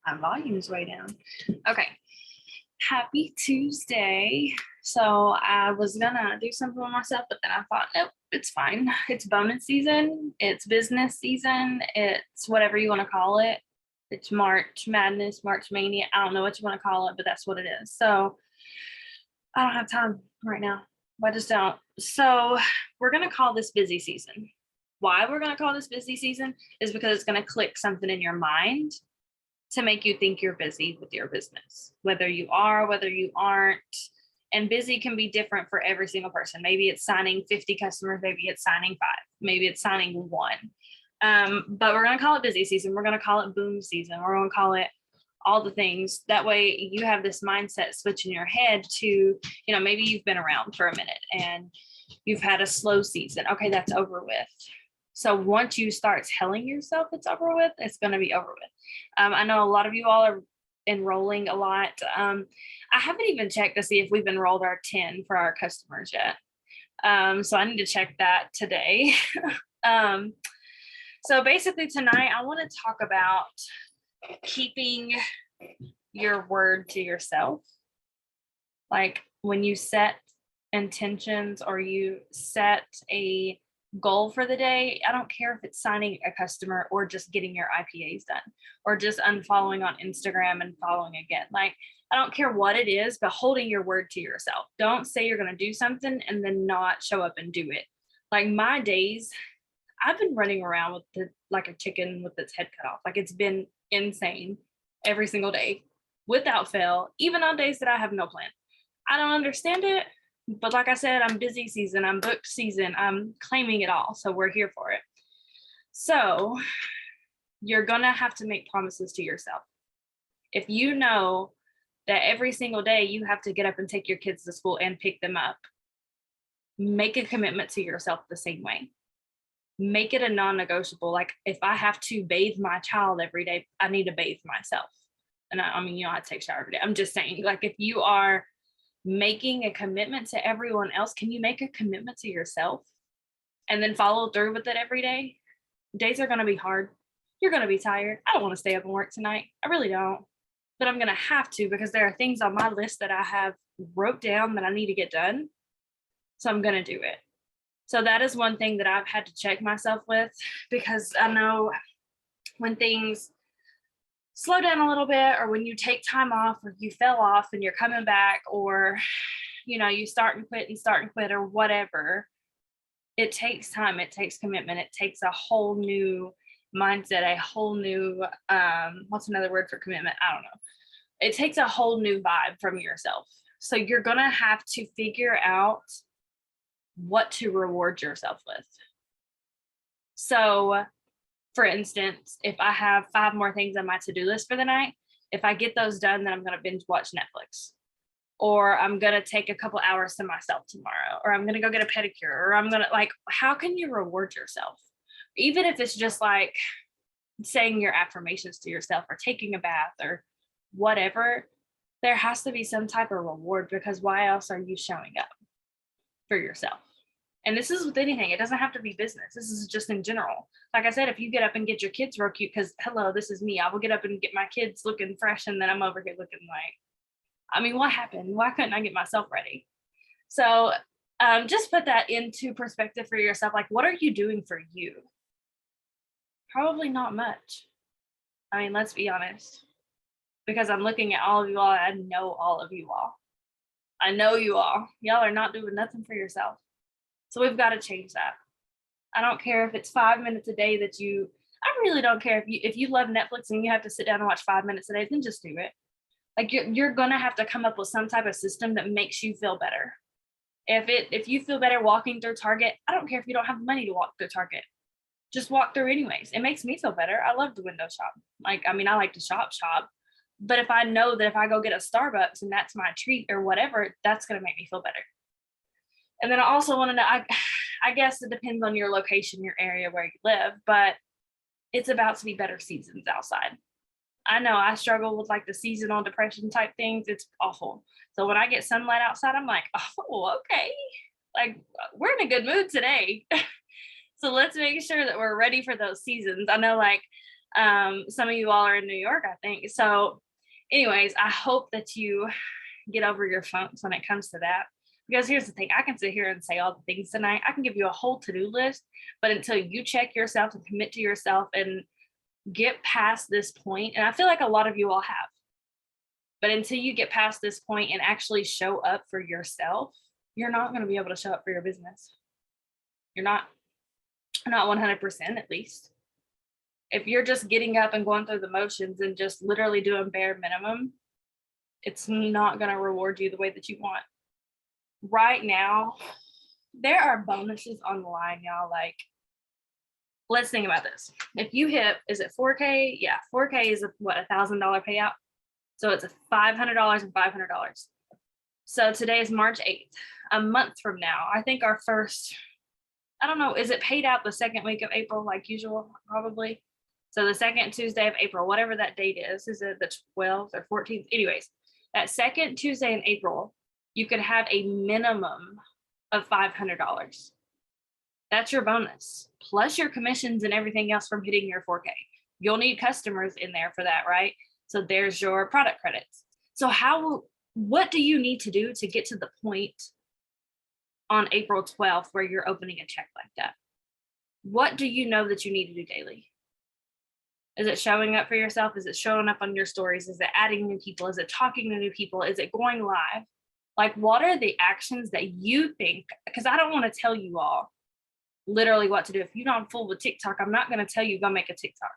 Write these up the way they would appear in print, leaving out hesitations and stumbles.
My volume's way down. Okay. Happy Tuesday. So I was gonna do something with myself, but then I thought, nope, it's fine. It's bonus season. It's business season. It's whatever you want to call it. It's March Madness, March Mania. I don't know what you want to call it, but that's what it is. So I don't have time right now. I just don't. So we're gonna call this busy season. Why we're gonna call this busy season is because it's gonna click something in your mind to make you think you're busy with your business, whether you are, whether you aren't. And busy can be different for every single person. Maybe it's signing 50 customers, maybe it's signing 5, maybe it's signing 1. But we're going to call it busy season. We're going to call it boom season. We're going to call it all the things. That way you have this mindset switch in your head to, maybe you've been around for a minute and you've had a slow season. Okay, that's over with. So once you start telling yourself it's over with, it's going to be over with. I know a lot of you all are enrolling a lot. I haven't even checked to see if we've enrolled our 10 for our customers yet. So I need to check that today. So basically tonight, I want to talk about keeping your word to yourself. Like when you set intentions or you set a goal for the day, I don't care if it's signing a customer or just getting your IPAs done or just unfollowing on Instagram and following again. Like, I don't care what it is, but holding your word to yourself. Don't say you're going to do something and then not show up and do it. Like my days, I've been running around with like a chicken with its head cut off. Like it's been insane every single day without fail, even on days that I have no plan. I don't understand it. But like I said, I'm busy season, I'm booked season, I'm claiming it all. So we're here for it. So you're going to have to make promises to yourself. If you know that every single day you have to get up and take your kids to school and pick them up, make a commitment to yourself the same way. Make it a non-negotiable. Like if I have to bathe my child every day, I need to bathe myself. And I take a shower every day. I'm just saying, like if you are making a commitment to everyone else, can you make a commitment to yourself and then follow through with it every day? Days are going to be hard. You're going to be tired. I don't want to stay up and work tonight. I really don't. But I'm going to have to because there are things on my list that I have wrote down that I need to get done. So I'm going to do it. So that is one thing that I've had to check myself with, because I know when things slow down a little bit, or when you take time off, or you fell off and you're coming back, or you start and quit or whatever, it takes time, it takes commitment, it takes a whole new mindset, a whole new what's another word for commitment? I don't know. It takes a whole new vibe from yourself. So you're gonna have to figure out what to reward yourself with. So for instance, if I have 5 more things on my to-do list for the night, if I get those done, then I'm going to binge watch Netflix, or I'm going to take a couple hours to myself tomorrow, or I'm going to go get a pedicure, or I'm going to how can you reward yourself? Even if it's just like saying your affirmations to yourself or taking a bath or whatever, there has to be some type of reward, because why else are you showing up for yourself? And this is with anything. It doesn't have to be business. This is just in general. Like I said, if you get up and get your kids real cute, because hello, this is me. I will get up and get my kids looking fresh, and then I'm over here looking like, what happened? Why couldn't I get myself ready? So just put that into perspective for yourself. Like, what are you doing for you? Probably not much. Let's be honest. Because I'm looking at all of you all. I know all of you all. I know you all. Y'all are not doing nothing for yourself. So we've got to change that. I don't care if it's 5 minutes a day that I really don't care if you love Netflix and you have to sit down and watch 5 minutes a day, then just do it. Like you're going to have to come up with some type of system that makes you feel better. If you feel better walking through Target, I don't care if you don't have money to walk through Target. Just walk through anyways. It makes me feel better. I love to window shop. I like to shop. But if I know that if I go get a Starbucks and that's my treat or whatever, that's going to make me feel better. And then I also want to know, I guess it depends on your location, your area where you live, but it's about to be better seasons outside. I know I struggle with the seasonal depression type things. It's awful. So when I get sunlight outside, I'm like, oh, okay. We're in a good mood today. So let's make sure that we're ready for those seasons. I know Some of you all are in New York, I think. So anyways, I hope that you get over your funks when it comes to that. Because here's the thing, I can sit here and say all the things tonight. I can give you a whole to-do list, but until you check yourself and commit to yourself and get past this point, and I feel like a lot of you all have, but until you get past this point and actually show up for yourself, you're not going to be able to show up for your business. You're not 100% at least. If you're just getting up and going through the motions and just literally doing bare minimum, it's not going to reward you the way that you want. Right now, there are bonuses on the line, y'all. Like, let's think about this. If you hit, is it 4K? Yeah, 4K is what, $1,000 payout. So it's a $500 and $500. So today is March 8th. A month from now, I think our first, I don't know, is it paid out the second week of April like usual? Probably. So the second Tuesday of April, whatever that date is it the 12th or 14th? Anyways, that second Tuesday in April, you could have a minimum of $500. That's your bonus, plus your commissions and everything else from hitting your 4K. You'll need customers in there for that, right? So there's your product credits. So what do you need to do to get to the point on April 12th where you're opening a check like that? What do you know that you need to do daily? Is it showing up for yourself? Is it showing up on your stories? Is it adding new people? Is it talking to new people? Is it going live? Like, what are the actions that you think? Because I don't want to tell you all literally what to do. If you don't fool with TikTok, I'm not going to tell you go make a TikTok.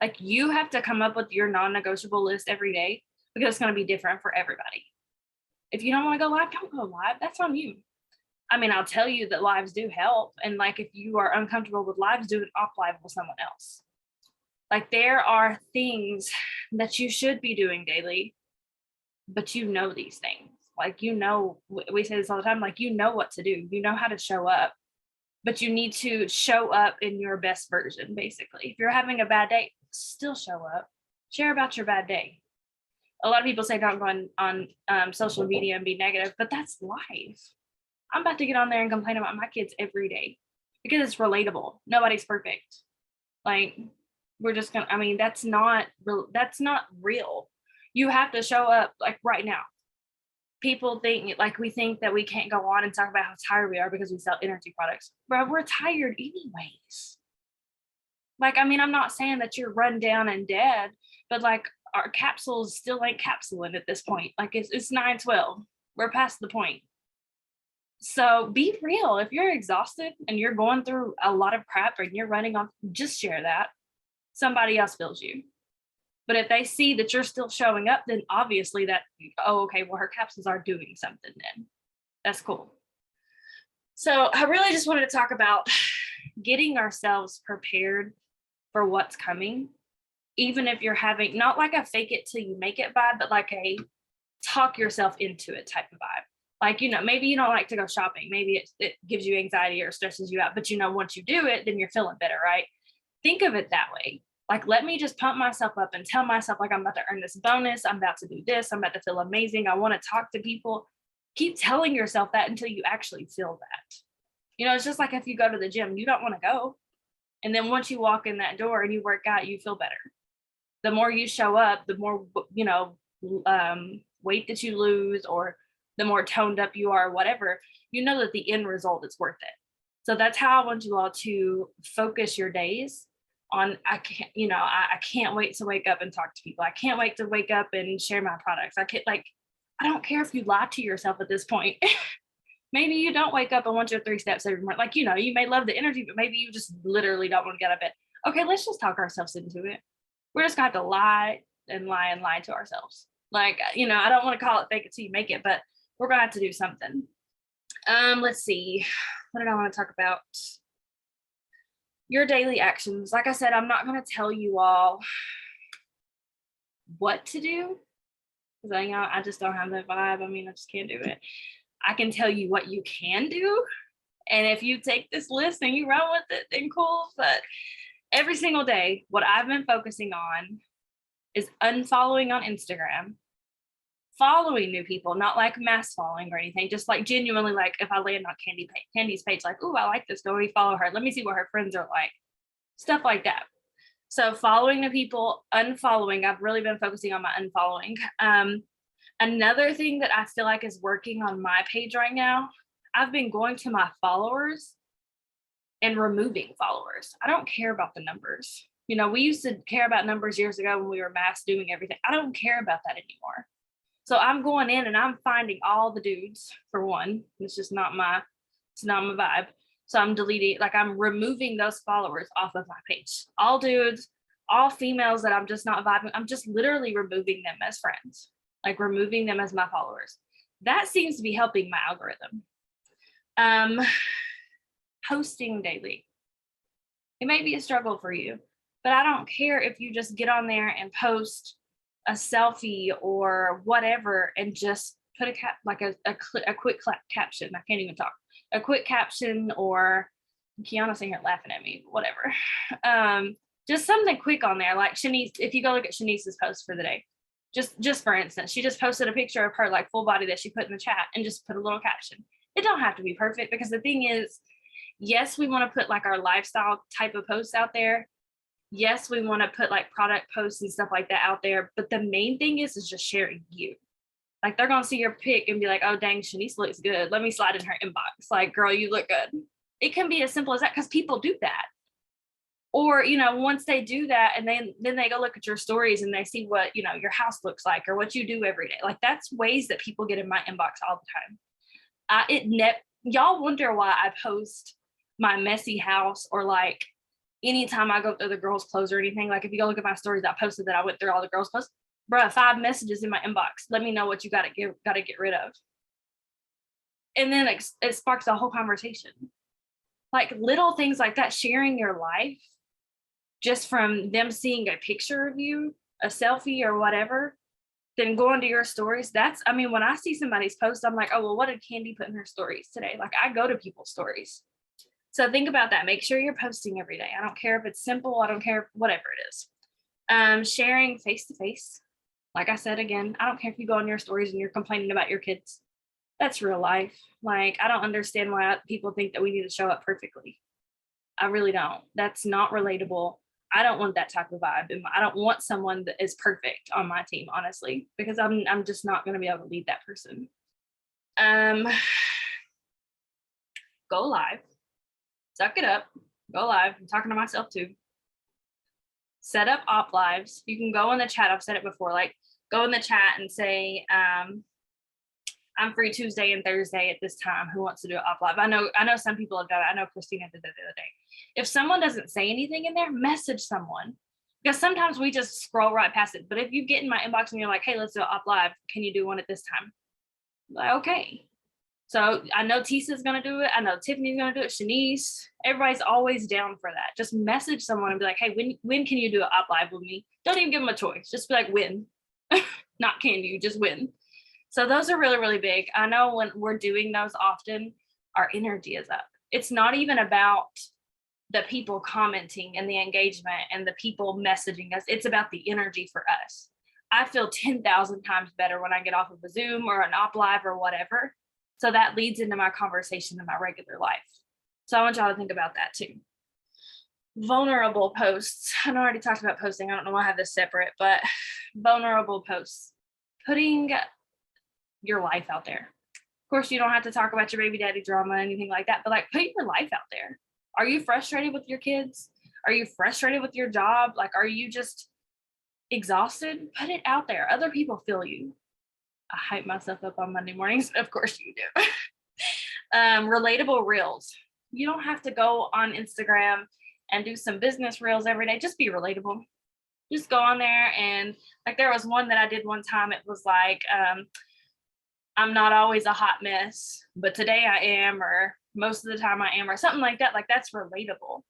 Like, you have to come up with your non-negotiable list every day, because it's going to be different for everybody. If you don't want to go live, don't go live. That's on you. I mean, I'll tell you that lives do help. And like, if you are uncomfortable with lives, do an off live with someone else. Like, there are things that you should be doing daily, but you know these things. Like, you know, we say this all the time, like, you know what to do. You know how to show up, but you need to show up in your best version, basically. If you're having a bad day, still show up. Share about your bad day. A lot of people say don't go on social media and be negative, but that's life. I'm about to get on there and complain about my kids every day because it's relatable. Nobody's perfect. Like, we're just gonna, I mean, that's not real. You have to show up like right now. People think, like, we think that we can't go on and talk about how tired we are because we sell energy products. Bro, we're tired anyways. Like, I mean, I'm not saying that you're run down and dead, but like, our capsules still ain't capsuling at this point. Like, it's 9:12. We're past the point. So be real. If you're exhausted and you're going through a lot of crap and you're running on, just share that. Somebody else feels you. But if they see that you're still showing up, then obviously that, oh, okay, well, her capsules are doing something then. That's cool. So I really just wanted to talk about getting ourselves prepared for what's coming, even if you're having not like a fake it till you make it vibe, but like a talk yourself into it type of vibe. Like, you know, maybe you don't like to go shopping. Maybe it gives you anxiety or stresses you out, but you know, once you do it, then you're feeling better, right? Think of it that way. Like, let me just pump myself up and tell myself, like, I'm about to earn this bonus. I'm about to do this. I'm about to feel amazing. I want to talk to people. Keep telling yourself that until you actually feel that. You know, it's just like if you go to the gym, you don't want to go. And then once you walk in that door and you work out, you feel better. The more you show up, the more, you know, weight that you lose, or the more toned up you are, whatever, you know that the end result is worth it. So that's how I want you all to focus your days on. I can't wait to wake up and talk to people. I can't wait to wake up and share my products. I don't care if you lie to yourself at this point. Maybe you don't wake up and want your 3 steps every morning. Like, you know, you may love the energy, but maybe you just literally don't want to get out of bed. Okay, let's just talk ourselves into it. We're just going to have to lie to ourselves. Like, you know, I don't want to call it fake it till you make it, but we're going to have to do something. Let's see. What did I want to talk about? Your daily actions. Like I said, I'm not going to tell you all what to do, because I just don't have that vibe. I mean, I just can't do it. I can tell you what you can do. And if you take this list and you run with it, then cool. But every single day, what I've been focusing on is unfollowing on Instagram, following new people, not like mass following or anything, just like genuinely, like if I land on Candy's page, like, oh, I like this girl, we follow her. Let me see what her friends are like. Stuff like that. So following the people, unfollowing, I've really been focusing on my unfollowing. Another thing that I feel like is working on my page right now, I've been going to my followers and removing followers. I don't care about the numbers. You know, we used to care about numbers years ago when we were mass doing everything. I don't care about that anymore. So I'm going in and I'm finding all the dudes for one. It's just not my, it's not my vibe. So I'm deleting, like I'm removing those followers off of my page. All dudes, all females that I'm just not vibing. I'm just literally removing them as friends, like removing them as my followers. That seems to be helping my algorithm. Posting daily. It may be a struggle for you, but I don't care if you just get on there and post a selfie or whatever and just put a quick caption. I can't even talk. A quick caption, or Kiana's sitting here laughing at me, whatever. Just something quick on there. Like Shanice, if you go look at Shanice's post for the day, just for instance, she just posted a picture of her like full body that she put in the chat and just put a little caption. It don't have to be perfect, because the thing is, yes, we want to put like our lifestyle type of posts out there. Yes, we want to put like product posts and stuff like that out there. But the main thing is just sharing you. Like they're going to see your pic and be like, oh, dang, Shanice looks good. Let me slide in her inbox. Like, girl, you look good. It can be as simple as that, because people do that. Or, you know, once they do that and then they go look at your stories and they see what, you know, your house looks like or what you do every day. Like that's ways that people get in my inbox all the time. Y'all wonder why I post my messy house, or like anytime I go through the girls' clothes or anything. Like if you go look at my stories, I posted that I went through all the girls' clothes. Bruh, 5 messages in my inbox. Let me know what you gotta get rid of. And then it sparks a whole conversation. Like little things like that, sharing your life just from them seeing a picture of you, a selfie or whatever, then going to your stories. That's, I mean, when I see somebody's post, I'm like, oh, well, what did Candy put in her stories today? Like I go to people's stories. So think about that. Make sure you're posting every day. I don't care if it's simple. I don't care, whatever it is. Sharing face to face. Like I said, again, I don't care if you go on your stories and you're complaining about your kids. That's real life. Like, I don't understand why people think that we need to show up perfectly. I really don't. That's not relatable. I don't want that type of vibe. I don't want someone that is perfect on my team, honestly, because I'm just not going to be able to lead that person. Go live. Suck it up. Go live. I'm talking to myself too. Set up op lives. You can go in the chat. I've said it before. Like, go in the chat and say, I'm free Tuesday and Thursday at this time. Who wants to do an op live? I know some people have done it. I know Christina did that the other day. If someone doesn't say anything in there, message someone, because sometimes we just scroll right past it. But if you get in my inbox and you're like, hey, let's do an op live, can you do one at this time? Like, okay. So I know Tisa's gonna do it. I know Tiffany's gonna do it. Shanice, everybody's always down for that. Just message someone and be like, hey, when can you do an op live with me? Don't even give them a choice. Just be like, when. Not can you, just when. So those are really, really big. I know when we're doing those often, our energy is up. It's not even about the people commenting and the engagement and the people messaging us. It's about the energy for us. I feel 10,000 times better when I get off of a Zoom or an op live or whatever. So that leads into my conversation in my regular life. So I want y'all to think about that too. Vulnerable posts. I know I already talked about posting. I don't know why I have this separate, but vulnerable posts. Putting your life out there. Of course, you don't have to talk about your baby daddy drama or anything like that, but like put your life out there. Are you frustrated with your kids? Are you frustrated with your job? Like, are you just exhausted? Put it out there. Other people feel you. I hype myself up on Monday mornings. Of course you do. Relatable reels. You don't have to go on Instagram and do some business reels every day. Just be relatable. Just go on there, and like there was one that I did one time. It was like, I'm not always a hot mess, but today I am, or most of the time I am, or something like that. Like that's relatable.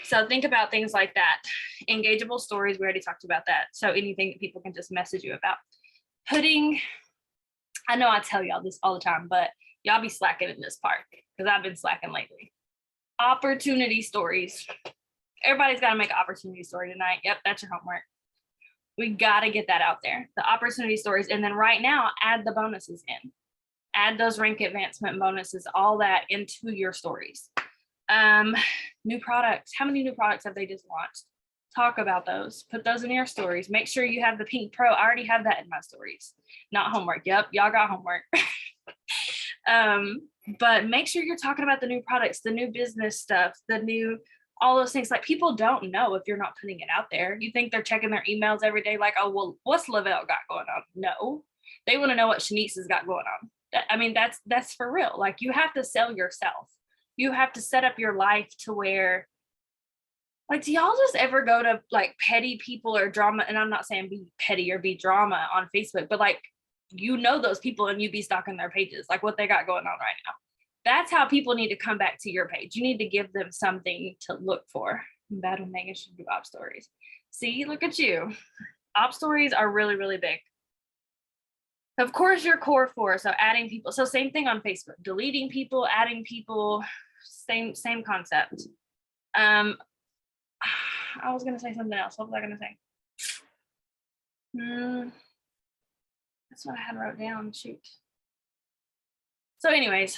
So think about things like that. Engageable stories. We already talked about that. So anything that people can just message you about. I know I tell y'all this all the time, but y'all be slacking in this part because I've been slacking lately. Opportunity stories. Everybody's got to make an opportunity story tonight. Yep, that's your homework. We got to get that out there. The opportunity stories. And then right now, add the bonuses in. Add those rank advancement bonuses, all that into your stories. New products. How many new products have they just launched? talk about those, put those in your stories. Make sure you have the Pink Pro. I already have that in my stories. Not homework. Yep, y'all got homework. But make sure you're talking about the new products, the new business stuff, all those things. Like, people don't know if you're not putting it out there. You think they're checking their emails every day, like, oh, well, what's Lavelle got going on? No, they want to know what Shanice has got going on. I mean, that's for real. Like, you have to sell yourself. You have to set up your life to where, like, do y'all just ever go to like petty people or drama? And I'm not saying be petty or be drama on Facebook, but like, those people and you be stalking their pages, like what they got going on right now. That's how people need to come back to your page. You need to give them something to look for. Bad when Megan should do op stories. See, look at you. Op stories are really, really big. Of course, your core four. So adding people. So same thing on Facebook. Deleting people, adding people. Same concept. I was gonna say something else. What was I gonna say? That's what I had wrote down. Shoot. So anyways,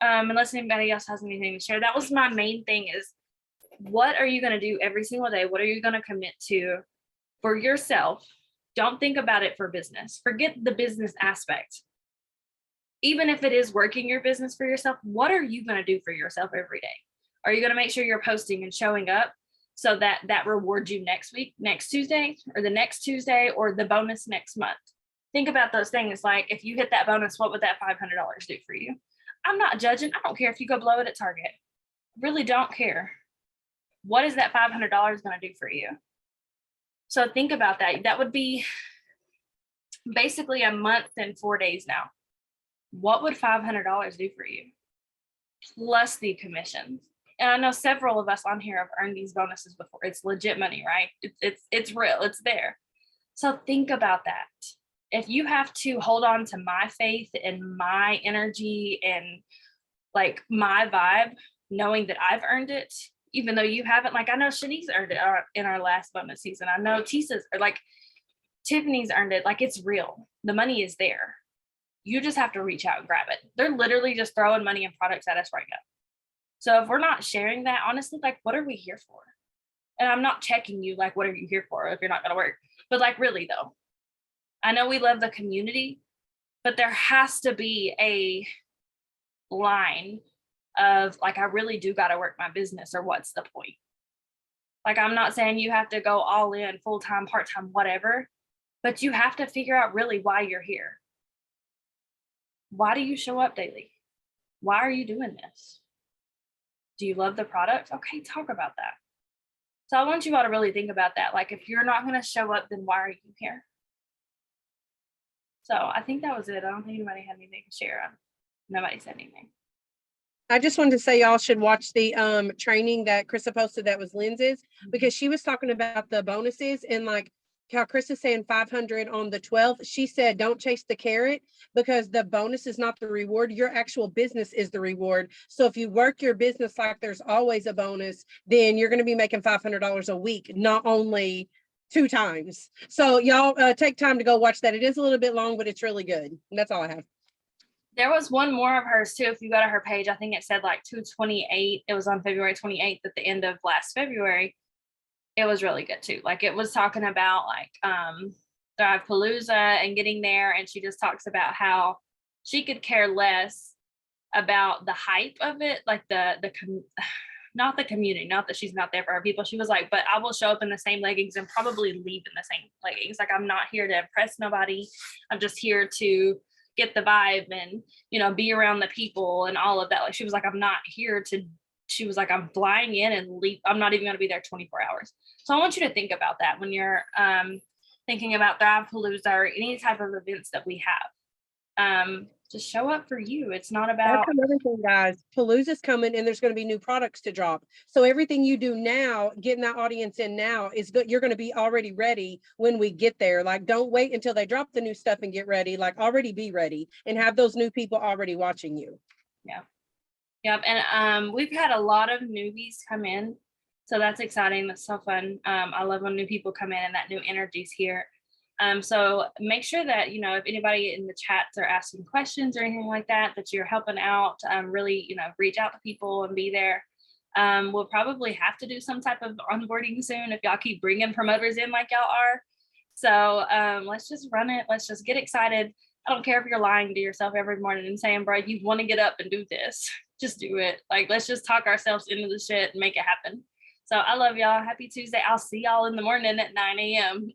unless anybody else has anything to share, that was my main thing, is what are you going to do every single day? What are you going to commit to for yourself? Don't think about it for business. Forget the business aspect. Even if it is working your business for yourself, what are you going to do for yourself every day? Are you going to make sure you're posting and showing up so that rewards you next week, next Tuesday, or the next Tuesday, or the bonus next month? Think about those things. Like, if you hit that bonus, what would that $500 do for you? I'm not judging. I don't care if you go blow it at Target. Really don't care. What is that $500 going to do for you? So think about that. That would be basically a month and 4 days now. What would $500 do for you? Plus the commissions. And I know several of us on here have earned these bonuses before. It's legit money, right? It's real. It's there. So think about that. If you have to hold on to my faith and my energy and like my vibe, knowing that I've earned it, even though you haven't, like, I know Shanice earned it in our last bonus season. I know Tiffany's earned it. Like, it's real. The money is there. You just have to reach out and grab it. They're literally just throwing money and products at us right now. So if we're not sharing that, honestly, like, what are we here for? And I'm not checking you, like, what are you here for if you're not going to work? But like, really though, I know we love the community, but there has to be a line of like, I really do got to work my business, or what's the point? Like, I'm not saying you have to go all in, full-time, part-time, whatever, but you have to figure out really why you're here. Why do you show up daily? Why are you doing this? Do you love the product? Okay, talk about that. So I want you all to really think about that. Like, if you're not going to show up, then why are you here? So I think that was it. I don't think anybody had anything to share. Nobody said anything. I just wanted to say y'all should watch the training that Krista posted that was Lindsay's, because she was talking about the bonuses, and like how Chris is saying 500 on the 12th. She said, don't chase the carrot, because the bonus is not the reward. Your actual business is the reward. So if you work your business like there's always a bonus, then you're going to be making $500 a week, not only 2 times. So y'all take time to go watch that. It is a little bit long, but it's really good. And that's all I have. There was one more of hers too. If you go to her page, I think it said like 228. It was on February 28th at the end of last February. It was really good too. Like, it was talking about like Thrive-Palooza and getting there. And she just talks about how she could care less about the hype of it, like not the community, not that she's not there for her people. She was like, but I will show up in the same leggings and probably leave in the same leggings. Like, I'm not here to impress nobody. I'm just here to get the vibe and, you know, be around the people and all of that. Like, she was like, I'm not here to, she was like, I'm flying in and leave. I'm not even going to be there 24 hours. So I want you to think about that when you're thinking about Thrive-Palooza or any type of events that we have. Just show up for you. It's not about everything, guys. Palooza's coming, and there's going to be new products to drop. So everything you do now, getting that audience in now, is good. You're going to be already ready when we get there. Like, don't wait until they drop the new stuff and get ready. Like, already be ready and have those new people already watching you. Yeah. Yep. And we've had a lot of newbies come in. So that's exciting. That's so fun. I love when new people come in and that new energy's here. So make sure that, you know, if anybody in the chats are asking questions or anything like that, that you're helping out, really, you know, reach out to people and be there. We'll probably have to do some type of onboarding soon if y'all keep bringing promoters in like y'all are. So let's just run it. Let's just get excited. I don't care if you're lying to yourself every morning and saying, bro, you want to get up and do this. Just do it. Like, let's just talk ourselves into the shit and make it happen. So I love y'all. Happy Tuesday. I'll see y'all in the morning at 9 a.m.